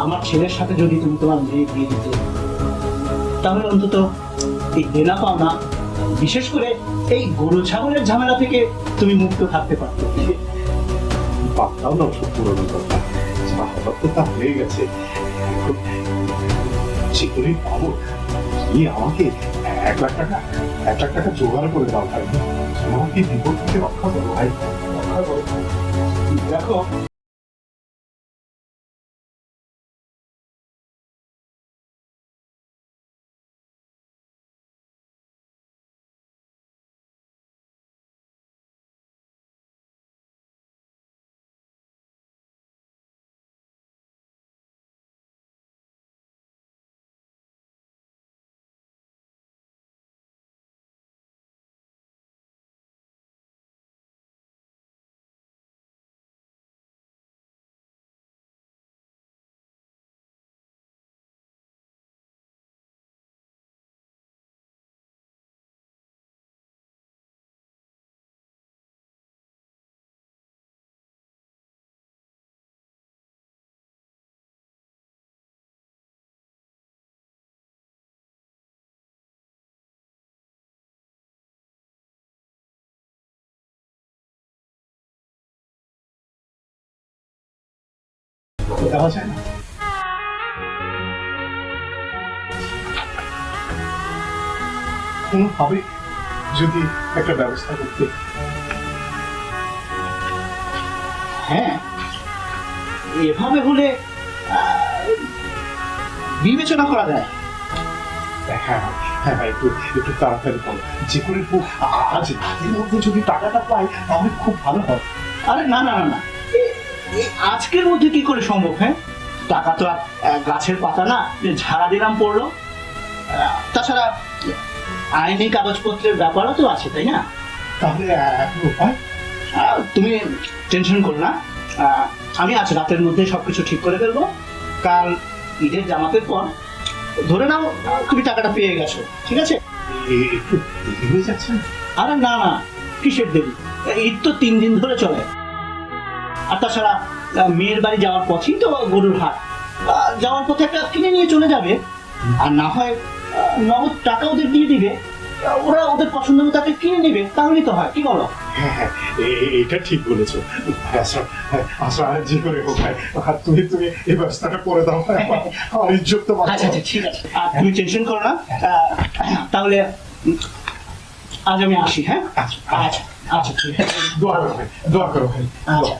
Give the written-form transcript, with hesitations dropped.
আমার ছেলের সাথে যদি তুমি তোমার মেয়ে বিয়ে দিতে, তাহলে অন্তত এই দেনা পাওনা, বিশেষ করে এই গরু ছাগলের ঝামেলা থেকে তুমি মুক্ত থাকতে পারতে। বাপটাও না খুব পুরনো কথা, যা হঠাৎ তো তা হয়ে গেছে। চিকুরি পাবো কি? আমাকে 1 লাখ টাকা জোগাড় করে দাও ভাই, আমাকে বিপদ থেকে রক্ষা করো ভাই, রক্ষা করো। দেখো, দেওয়া যায় না? কোনোভাবে যদি একটা ব্যবস্থা করতে। হ্যাঁ, এভাবে হলে বিবেচনা করা যায়। হ্যাঁ হ্যাঁ, একটু একটু তাড়াতাড়ি করো। যে করে হোক আজ রাতের মধ্যে যদি টাকাটা পাই তাহলে খুব ভালো হয়। আরে না না না না, এই আজকের মধ্যে কি করে সম্ভব? হ্যাঁ, টাকা তো আর গাছের পাতা না যে ঝাড়া দিলাম পড়লো। তাছাড়া আইনি কাগজপত্রের ব্যাপারও তো আছে, তাই না? তাহলে এখন উপায়? তুমি টেনশন করো না, আমি আজ রাতের মধ্যে সবকিছু ঠিক করে ফেলবো। কাল ঈদের জামাতের পর ধরে নাও তুমি টাকাটা পেয়ে গেছো, ঠিক আছে? একটু দেরি হয়ে যাচ্ছে না? আরে না না, কিসের দেরি? ঈদ তো 3 দিন ধরে চলে। আর তাছাড়া মেয়ের বাড়ি যাওয়ার পথেই তো গরুর হাট, যাওয়ার পথে একটা কিনে নিয়ে চলে যাবে। আর না হয় নগদ টাকা ওদের দিয়ে দিবে, ওরা ওদের পছন্দ মতো তাকে কিনে নেবে, তাহলেই তো হয়। কি বলো? হ্যাঁ হ্যাঁ, এটা ঠিক বলেছো। আচ্ছা আচ্ছা, যে করে হোক ভাই, তুমি তুমি এই ব্যবস্থাটা করে দাও। আমার ইজ্জত তো আচ্ছা আচ্ছা, ঠিক আছে, আর তুমি টেনশন করো না। তাহলে আজ আমি আসি। হ্যাঁ, আচ্ছা আচ্ছা, ঠিক আছে। দোয়া করো ভাই, দোয়া করো ভাই। আচ্ছা।